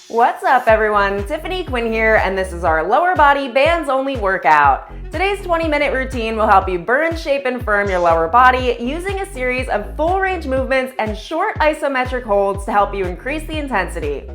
What's up everyone, Tiffany Quinn here, and this is our lower body bands only workout. Today's 20-minute routine will help you burn, shape, and firm your lower body using a series of full range movements and short isometric holds to help you increase the intensity.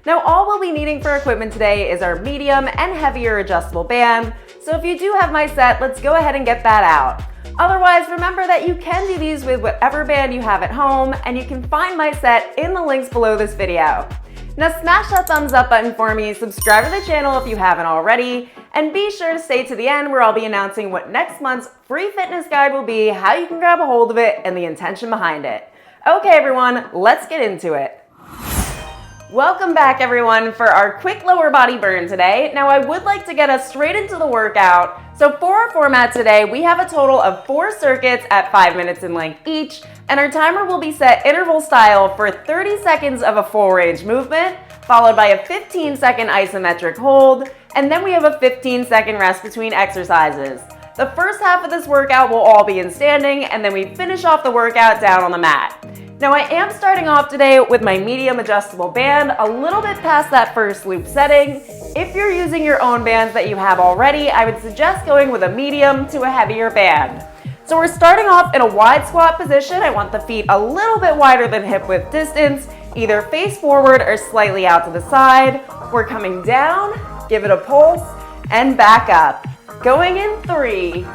Now all we'll be needing for equipment today is our medium and heavier adjustable band, so if you do have my set, let's go ahead and get that out. Otherwise, remember that you can do these with whatever band you have at home, and you can find my set in the links below this video. Now smash that thumbs up button for me, subscribe to the channel if you haven't already, and be sure to stay to the end where I'll be announcing what next month's free fitness guide will be, how you can grab a hold of it, and the intention behind it. Okay everyone, let's get into it. Welcome back everyone for our quick lower body burn today. Now I would like to get us straight into the workout. So for our format today, we have a total of 4 circuits at 5 minutes in length each, and our timer will be set interval style for 30 seconds of a full range movement, followed by a 15-second isometric hold, and then we have a 15-second rest between exercises. The first half of this workout will all be in standing, and then we finish off the workout down on the mat. Now I am starting off today with my medium adjustable band, a little bit past that first loop setting. If you're using your own bands that you have already, I would suggest going with a medium to a heavier band. So we're starting off in a wide squat position. I want the feet a little bit wider than hip width distance, either face forward or slightly out to the side. We're coming down, give it a pulse, and back up. Going in 3,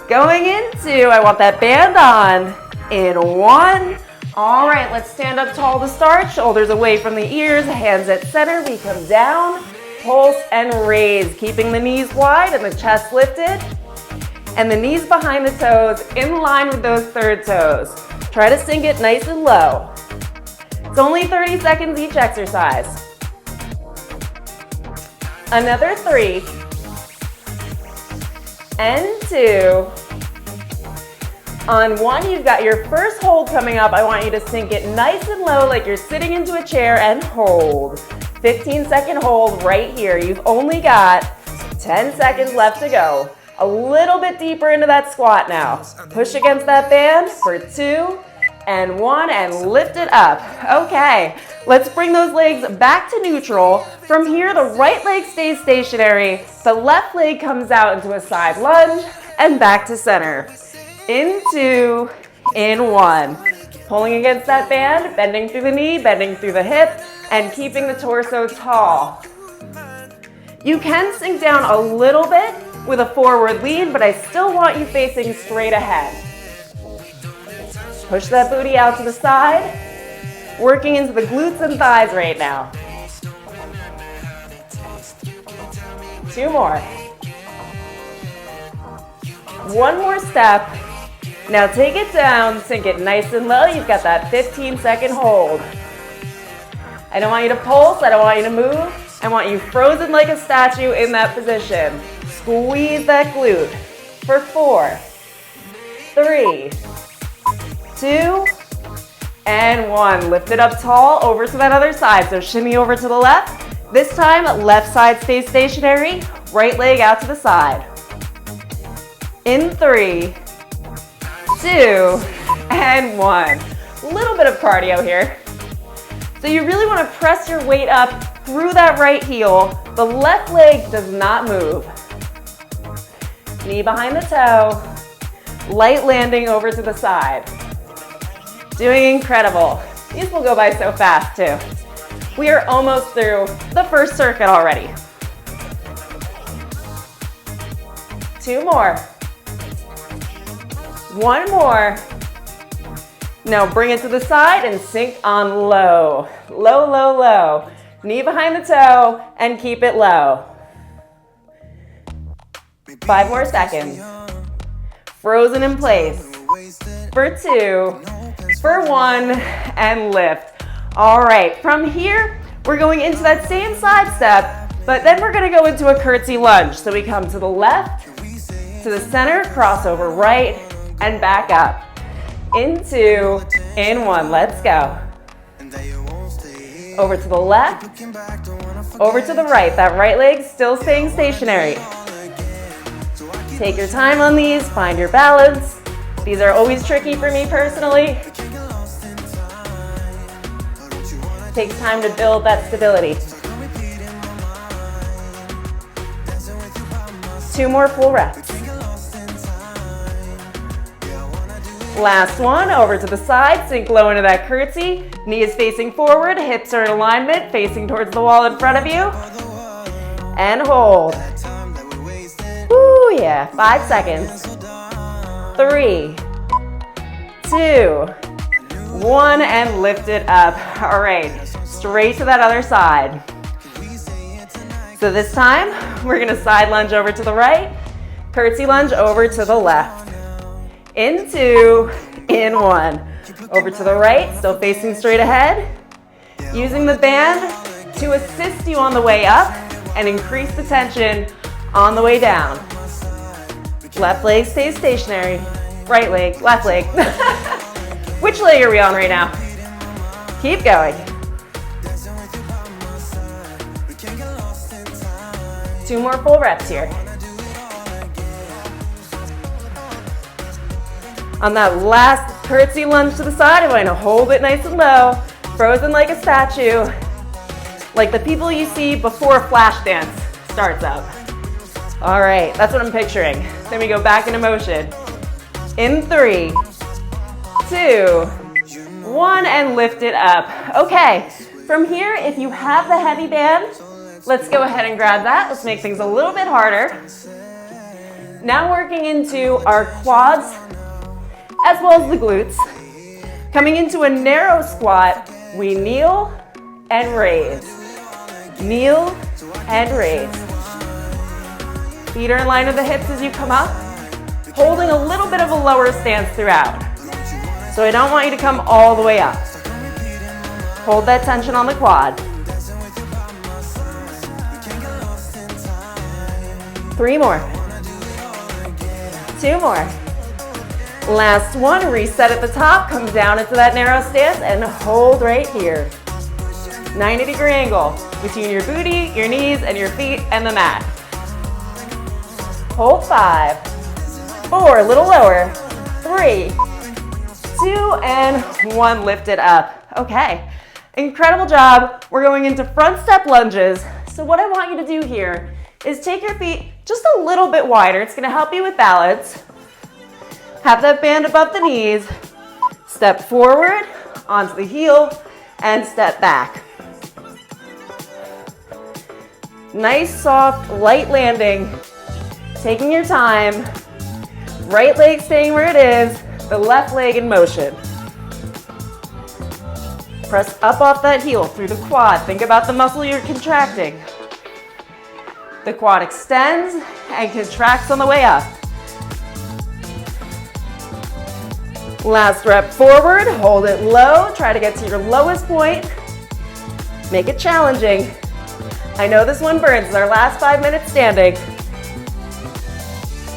going in 2, I want that band on, in 1. All right, let's stand up tall to start, shoulders away from the ears, hands at center, we come down, pulse and raise, keeping the knees wide and the chest lifted, and the knees behind the toes in line with those third toes. Try to sink it nice and low. It's only 30 seconds each exercise. Another 3, and 2. On 1, you've got your first hold coming up. I want you to sink it nice and low like you're sitting into a chair and hold. 15-second hold right here. You've only got 10 seconds left to go. A little bit deeper into that squat now. Push against that band for 2 and 1 and lift it up. Okay, let's bring those legs back to neutral. From here, the right leg stays stationary. The left leg comes out into a side lunge and back to center. In 2, in 1. Pulling against that band, bending through the knee, bending through the hip, and keeping the torso tall. You can sink down a little bit with a forward lean, but I still want you facing straight ahead. Push that booty out to the side, working into the glutes and thighs right now. 2 more. 1 more step. Now take it down, sink it nice and low. You've got that 15-second hold. I don't want you to pulse, I don't want you to move. I want you frozen like a statue in that position. Squeeze that glute for 4, 3, 2, and 1. Lift it up tall, over to that other side. So shimmy over to the left. This time, left side stays stationary, right leg out to the side. In 3, 2, and 1. A little bit of cardio here. So you really want to press your weight up through that right heel. The left leg does not move. Knee behind the toe. Light landing over to the side. Doing incredible. These will go by so fast too. We are almost through the first circuit already. 2 more. 1 more. Now bring it to the side and sink on low. Low, low, low. Knee behind the toe and keep it low. 5 more seconds. Frozen in place. For 2, for 1, and lift. All right, from here, we're going into that same side step, but then we're gonna go into a curtsy lunge. So we come to the left, to the center, crossover right, and back up. In 2, in 1, let's go. Over to the left, over to the right. That right leg still staying stationary. Take your time on these, find your balance. These are always tricky for me personally. It takes time to build that stability. 2 more full reps. Last one, over to the side, sink low into that curtsy. Knee is facing forward, hips are in alignment, facing towards the wall in front of you. And hold. Woo, yeah, 5 seconds. 3, 2, 1, and lift it up. All right, straight to that other side. So this time, we're gonna side lunge over to the right, curtsy lunge over to the left. In 2, in 1. Over to the right, still facing straight ahead. Using the band to assist you on the way up and increase the tension on the way down. Left leg stays stationary. Right leg, left leg. Which leg are we on right now? Keep going. 2 more full reps here. On that last curtsy lunge to the side, I'm going to hold it nice and low, frozen like a statue, like the people you see before a flash dance starts up. All right, that's what I'm picturing. Then we go back into motion. In 3, 2, 1, and lift it up. Okay, from here, if you have the heavy band, let's go ahead and grab that. Let's make things a little bit harder. Now working into our quads as well as the glutes. Coming into a narrow squat, we kneel and raise. Kneel and raise. Feet are in line with the hips as you come up, holding a little bit of a lower stance throughout. So I don't want you to come all the way up. Hold that tension on the quad. 3 more. 2 more. Last one, reset at the top, come down into that narrow stance and hold right here. 90-degree angle between your booty, your knees, and your feet and the mat. Hold 5, 4, a little lower, 3, 2, and 1, lift it up. Okay, incredible job. We're going into front step lunges. So what I want you to do here is take your feet just a little bit wider. It's gonna help you with balance. Have that band above the knees. Step forward onto the heel and step back. Nice, soft, light landing. Taking your time. Right leg staying where it is, the left leg in motion. Press up off that heel through the quad. Think about the muscle you're contracting. The quad extends and contracts on the way up. Last rep forward, hold it low, try to get to your lowest point. Make it challenging. I know this one burns, it's our last 5 minutes standing.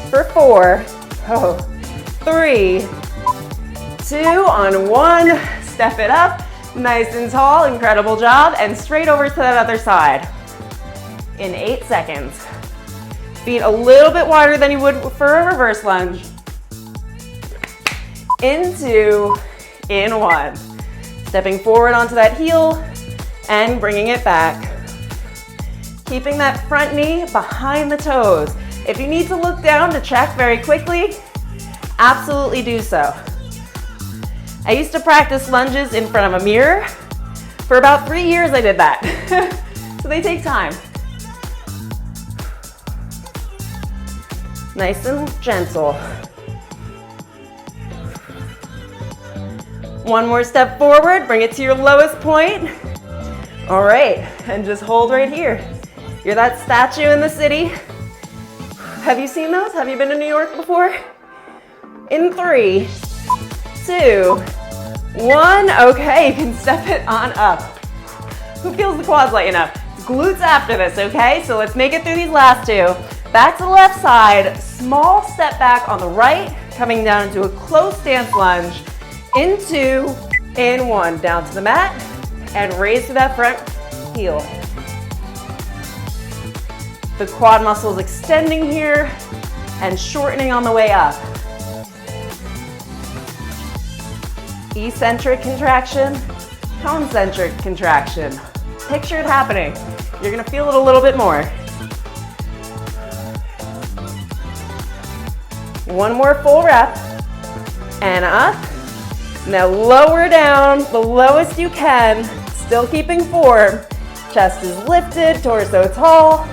For 4, 3, 2, on 1, step it up, nice and tall, incredible job, and straight over to that other side. In 8 seconds. Feet a little bit wider than you would for a reverse lunge. In 2, in 1. Stepping forward onto that heel and bringing it back. Keeping that front knee behind the toes. If you need to look down to check very quickly, absolutely do so. I used to practice lunges in front of a mirror. For about 3 years I did that. So they take time. Nice and gentle. One more step forward, bring it to your lowest point. All right, and just hold right here. You're that statue in the city. Have you seen those? Have you been to New York before? In 3, 2, 1. Okay, you can step it on up. Who feels the quads lighten up? Glutes after this, okay? So let's make it through these last 2. Back to the left side, small step back on the right, coming down into a close stance lunge. In 2, in 1, down to the mat, and raise to that front heel. The quad muscles extending here and shortening on the way up. Eccentric contraction concentric contraction. Picture it happening. You're gonna feel it a little bit more. One more full rep, and up. Now lower down the lowest you can, still keeping form. Chest is lifted, torso tall.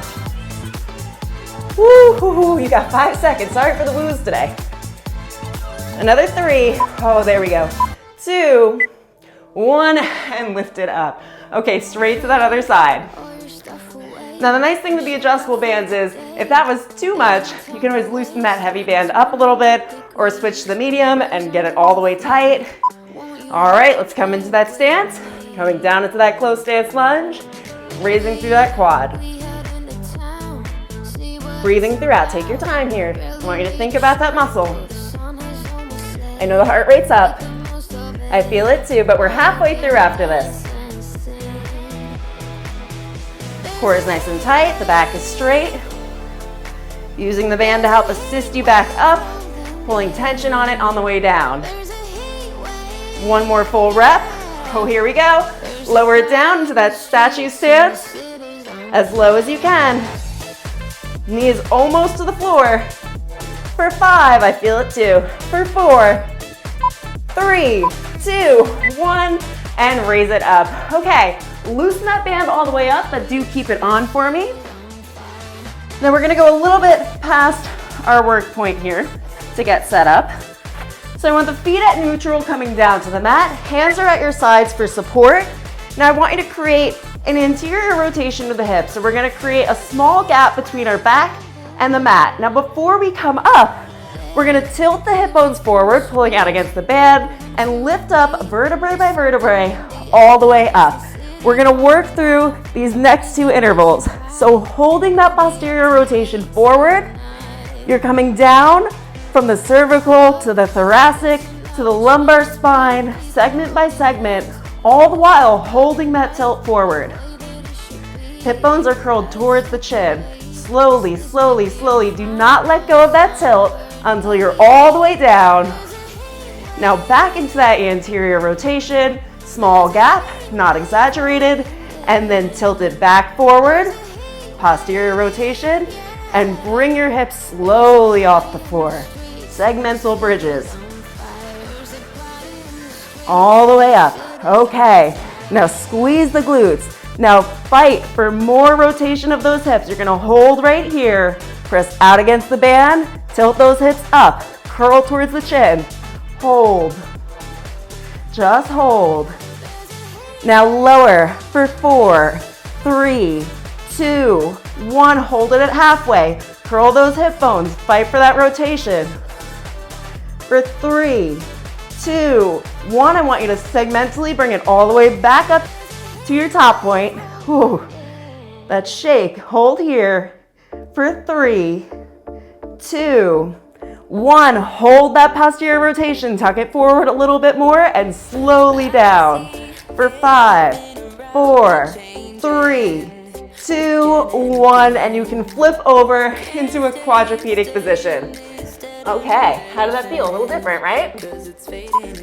Woo, you got 5 seconds. Sorry for the woos today. Another 3. Oh, there we go. 2, 1, and lift it up. Okay, straight to that other side. Now the nice thing with the adjustable bands is if that was too much, you can always loosen that heavy band up a little bit or switch to the medium and get it all the way tight. All right, let's come into that stance. Coming down into that close stance lunge, raising through that quad. Breathing throughout, take your time here. I want you to think about that muscle. I know the heart rate's up. I feel it too, but we're halfway through after this. Core is nice and tight, the back is straight. Using the band to help assist you back up, pulling tension on it on the way down. One more full rep. Oh, here we go. Lower it down into that statue stance, as low as you can. Knees almost to the floor. For 5, I feel it too. For 4, 3, 2, 1, and raise it up. Okay, loosen that band all the way up, but do keep it on for me. Then we're gonna go a little bit past our work point here to get set up. So I want the feet at neutral coming down to the mat. Hands are at your sides for support. Now I want you to create an interior rotation of the hips. So we're gonna create a small gap between our back and the mat. Now before we come up, we're gonna tilt the hip bones forward, pulling out against the band, and lift up vertebrae by vertebrae all the way up. We're gonna work through these next 2 intervals. So holding that posterior rotation forward, you're coming down from the cervical to the thoracic to the lumbar spine, segment by segment, all the while holding that tilt forward. Hip bones are curled towards the chin. Slowly, slowly, slowly. Do not let go of that tilt until you're all the way down. Now back into that anterior rotation, small gap, not exaggerated, and then tilt it back forward, posterior rotation, and bring your hips slowly off the floor. Segmental bridges. All the way up. Okay, now squeeze the glutes. Now fight for more rotation of those hips. You're gonna hold right here, press out against the band, tilt those hips up, curl towards the chin. Hold, just hold. Now lower for 4, 3, 2, 1. Hold it at halfway. Curl those hip bones, fight for that rotation. For 3, 2, 1, I want you to segmentally bring it all the way back up to your top point. Whew. That shake, hold here. For 3, 2, 1, hold that posterior rotation, tuck it forward a little bit more and slowly down. For 5, 4, 3, 2, 1, and you can flip over into a quadrupedic position. Okay, how does that feel? A little different, right?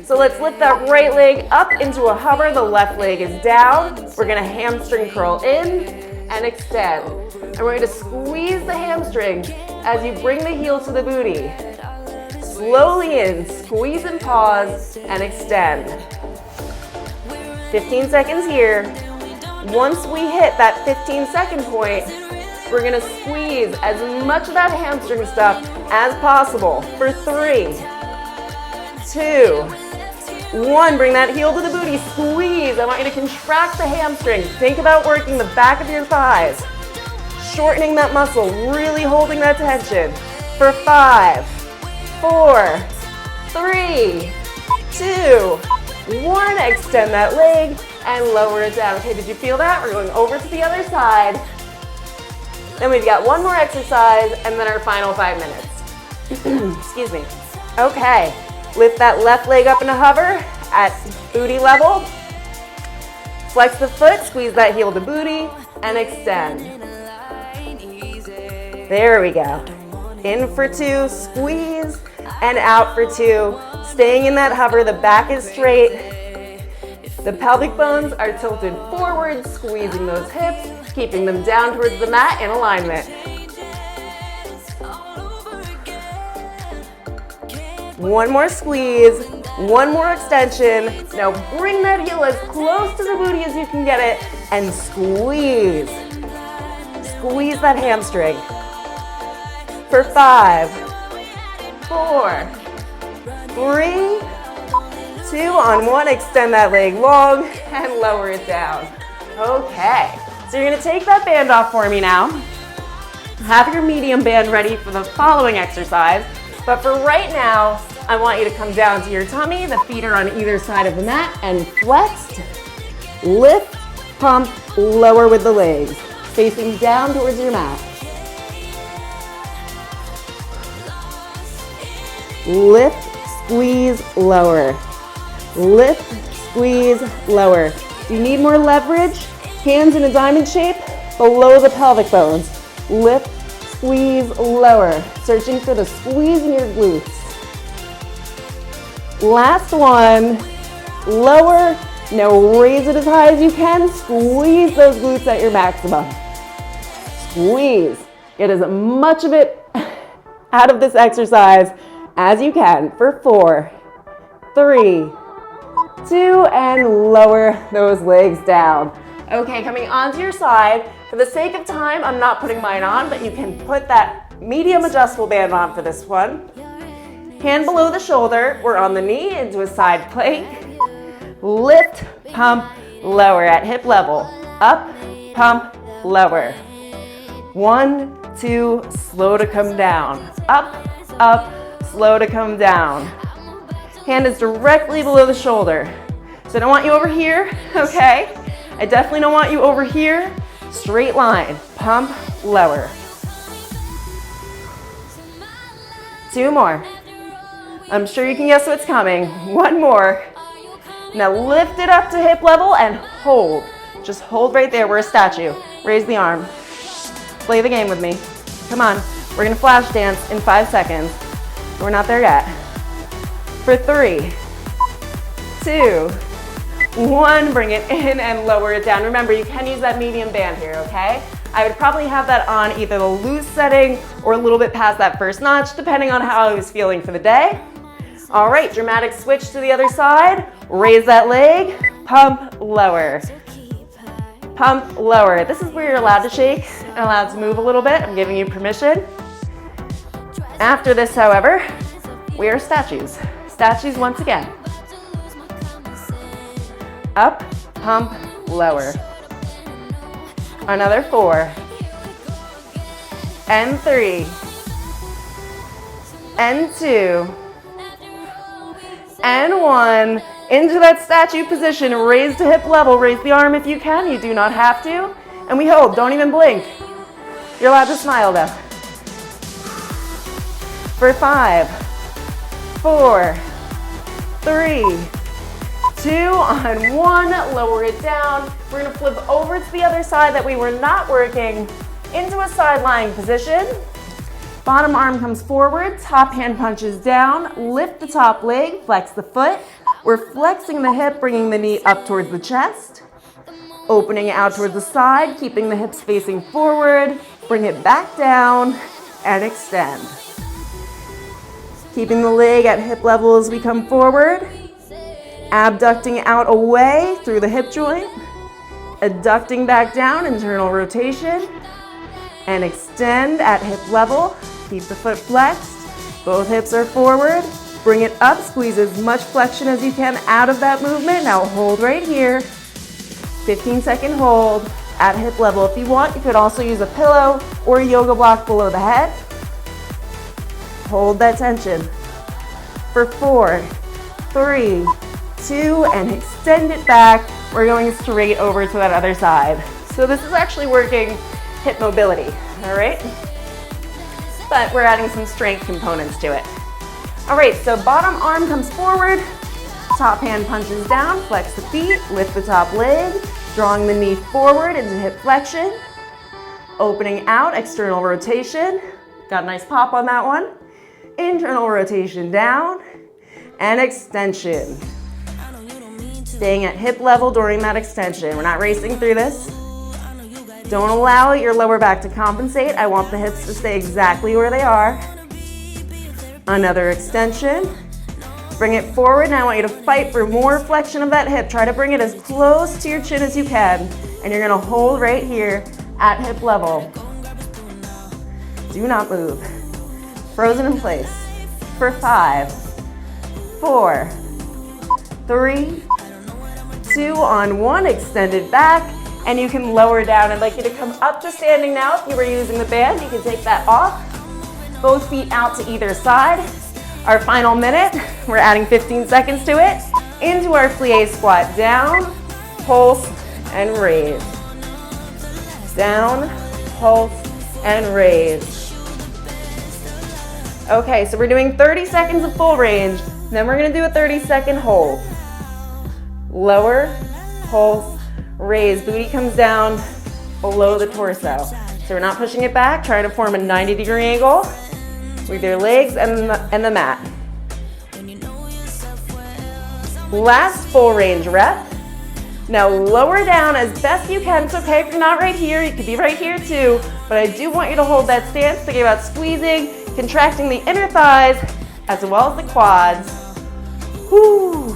So let's lift that right leg up into a hover. The left leg is down. We're gonna hamstring curl in and extend. And we're going to squeeze the hamstring as you bring the heel to the booty. Slowly in, squeeze and pause, and extend. 15 seconds here. Once we hit that 15-second point, we're gonna squeeze as much of that hamstring stuff as possible. For 3, 2, 1, bring that heel to the booty, squeeze. I want you to contract the hamstring. Think about working the back of your thighs, shortening that muscle, really holding that tension. For 5, 4, 3, 2, 1, extend that leg and lower it down. Okay, did you feel that? We're going over to the other side. Then we've got one more exercise and then our final 5 minutes. Excuse me. Okay, lift that left leg up in a hover at booty level. Flex the foot, squeeze that heel to booty, and extend. There we go. In for 2, squeeze, and out for 2. Staying in that hover, the back is straight. The pelvic bones are tilted forward, squeezing those hips, keeping them down towards the mat in alignment. One more squeeze, one more extension. Now bring that heel as close to the booty as you can get it and squeeze. Squeeze that hamstring. For 5, 4, 3, 2, on 1, extend that leg long and lower it down. Okay, so you're gonna take that band off for me now. Have your medium band ready for the following exercise, but for right now, I want you to come down to your tummy, the feet are on either side of the mat, and flexed, lift, pump, lower with the legs, facing down towards your mat. Lift, squeeze, lower. Lift, squeeze, lower. Do you need more leverage? Hands in a diamond shape below the pelvic bones. Lift, squeeze, lower. Searching for the squeeze in your glutes. Last one. Lower. Now raise it as high as you can. Squeeze those glutes at your maximum. Squeeze. Get as much of it out of this exercise as you can for 4, 3, 2, and lower those legs down. Okay, coming onto your side. For the sake of time, I'm not putting mine on, but you can put that medium adjustable band on for this one. Hand below the shoulder, we're on the knee into a side plank. Lift, pump, lower at hip level. Up, pump, lower. 1, 2, slow to come down. Up, up, slow to come down. Hand is directly below the shoulder. So I don't want you over here, okay? I definitely don't want you over here. Straight line, pump, lower. 2 more. I'm sure you can guess what's coming. 1 more. Now lift it up to hip level and hold. Just hold right there, we're a statue. Raise the arm. Play the game with me. Come on, we're gonna flash dance in 5 seconds. We're not there yet. For 3, 2, 1, bring it in and lower it down. Remember, you can use that medium band here, okay? I would probably have that on either the loose setting or a little bit past that first notch, depending on how I was feeling for the day. All right, dramatic switch to the other side. Raise that leg, pump, lower. Pump, lower. This is where you're allowed to shake and allowed to move a little bit. I'm giving you permission. After this, however, we are statues. Statues once again. Up, pump, lower. Another 4. And 3. And 2. And 1. Into that statue position. Raise to hip level. Raise the arm if you can. You do not have to. And we hold. Don't even blink. You're allowed to smile though. For 5, 4, 3, 2, on 1, lower it down. We're gonna flip over to the other side that we were not working into a side lying position. Bottom arm comes forward, top hand punches down, lift the top leg, flex the foot. We're flexing the hip, bringing the knee up towards the chest, opening out towards the side, keeping the hips facing forward, bring it back down, and extend. Keeping the leg at hip level as we come forward. Abducting out away through the hip joint. Adducting back down, internal rotation. And extend at hip level. Keep the foot flexed. Both hips are forward. Bring it up, squeeze as much flexion as you can out of that movement. Now hold right here. 15-second hold at hip level. If you want, you could also use a pillow or a yoga block below the head. Hold that tension. For 4, 3, 2, and extend it back. We're going straight over to that other side. So this is actually working hip mobility, all right? But we're adding some strength components to it. All right, so bottom arm comes forward, top hand punches down, flex the feet, lift the top leg, drawing the knee forward into hip flexion, opening out, external rotation. Got a nice pop on that one. Internal rotation down, and extension. Staying at hip level during that extension. We're not racing through this. Don't allow your lower back to compensate. I want the hips to stay exactly where they are. Another extension. Bring it forward. Now I want you to fight for more flexion of that hip. Try to bring it as close to your chin as you can. And you're gonna hold right here at hip level. Do not move. Frozen in place for 5, 4, 3, 2, on 1, extended back, and you can lower down. I'd like you to come up to standing now. If you were using the band, you can take that off. Both feet out to either side. Our final minute, we're adding 15 seconds to it, into our plie squat. Down, pulse, and raise. Down, pulse, and raise. Okay, so we're doing 30 seconds of full range, then we're gonna do a 30-second hold. Lower, pulse, raise. Booty comes down below the torso. So we're not pushing it back, trying to form a 90-degree angle with your legs and the mat. Last full range rep. Now lower down as best you can. It's okay if you're not right here. You could be right here too. But I do want you to hold that stance, thinking about squeezing, contracting the inner thighs, as well as the quads. Whew.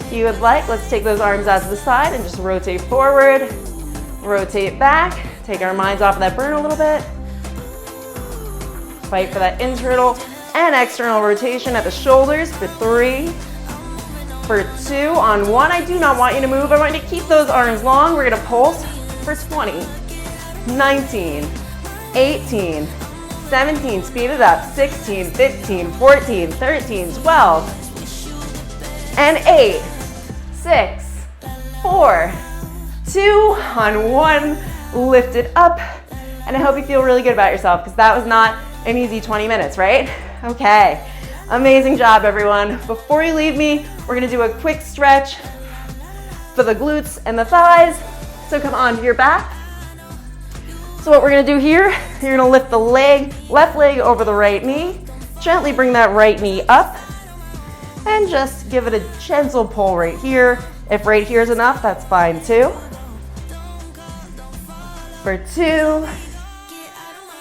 If you would like, let's take those arms out to the side and just rotate forward, rotate back, take our minds off of that burn a little bit. Fight for that internal and external rotation at the shoulders for 3, for 2, on 1. I do not want you to move. I want you to keep those arms long. We're gonna pulse for 20, 19, 18, 17, speed it up, 16, 15, 14, 13, 12, and 8, 6, 4, 2, on 1, lift it up. And I hope you feel really good about yourself, because that was not an easy 20 minutes, right? Okay, amazing job, everyone. Before you leave me, we're gonna do a quick stretch for the glutes and the thighs. So come onto your back. So what we're gonna do here, you're gonna lift the left leg over the right knee, gently bring that right knee up, and just give it a gentle pull right here. If right here is enough, that's fine too. For 2,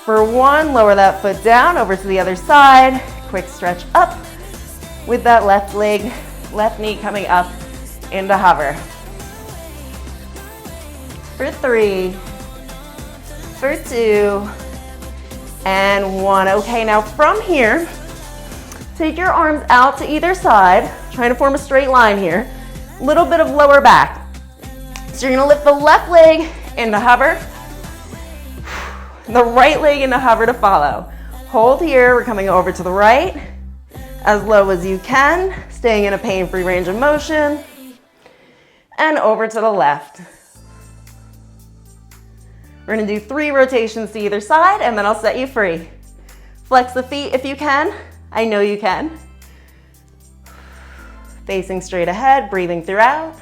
for 1, lower that foot down over to the other side. Quick stretch up with that left leg, left knee coming up into hover. For 3, for 2, and 1. Okay, now from here, take your arms out to either side, trying to form a straight line here. Little bit of lower back. So you're gonna lift the left leg into hover, the right leg into hover to follow. Hold here, we're coming over to the right, as low as you can, staying in a pain-free range of motion, and over to the left. We're gonna do 3 rotations to either side, and then I'll set you free. Flex the feet if you can. I know you can. Facing straight ahead, breathing throughout.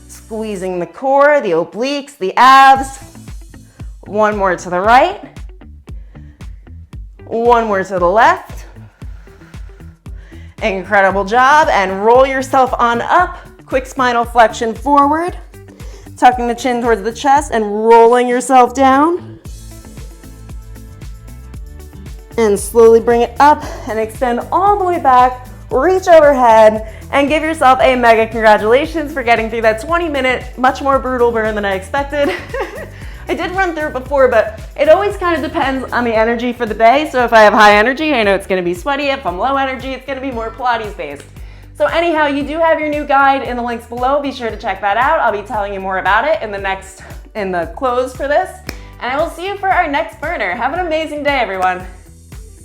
Squeezing the core, the obliques, the abs. 1 more to the right. 1 more to the left. Incredible job, and roll yourself on up. Quick spinal flexion forward. Tucking the chin towards the chest and rolling yourself down. And slowly bring it up and extend all the way back. Reach overhead and give yourself a mega congratulations for getting through that 20-minute, much more brutal burn than I expected. I did run through it before, but it always kind of depends on the energy for the day. So if I have high energy, I know it's gonna be sweaty. If I'm low energy, it's gonna be more Pilates based. So anyhow, you do have your new guide in the links below. Be sure to check that out. I'll be telling you more about it in the close for this. And I will see you for our next burner. Have an amazing day, everyone.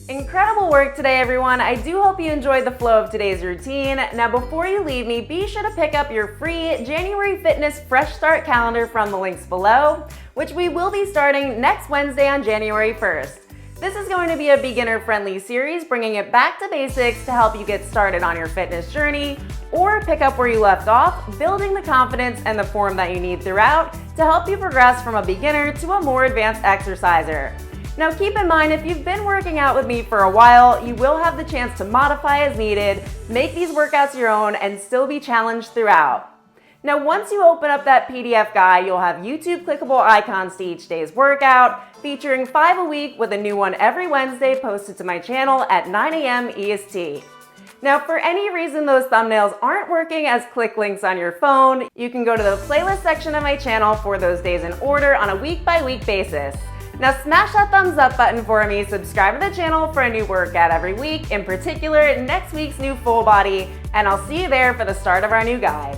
Incredible work today, everyone. I do hope you enjoyed the flow of today's routine. Now, before you leave me, be sure to pick up your free January Fitness Fresh Start calendar from the links below, which we will be starting next Wednesday on January 1st. This is going to be a beginner-friendly series, bringing it back to basics to help you get started on your fitness journey, or pick up where you left off, building the confidence and the form that you need throughout to help you progress from a beginner to a more advanced exerciser. Now keep in mind, if you've been working out with me for a while, you will have the chance to modify as needed, make these workouts your own, and still be challenged throughout. Now once you open up that PDF guide, you'll have YouTube clickable icons to each day's workout, featuring 5 a week with a new one every Wednesday posted to my channel at 9 a.m. EST. Now, if for any reason those thumbnails aren't working as click links on your phone, you can go to the playlist section of my channel for those days in order on a week-by-week basis. Now smash that thumbs up button for me, subscribe to the channel for a new workout every week, in particular next week's new full body, and I'll see you there for the start of our new guide.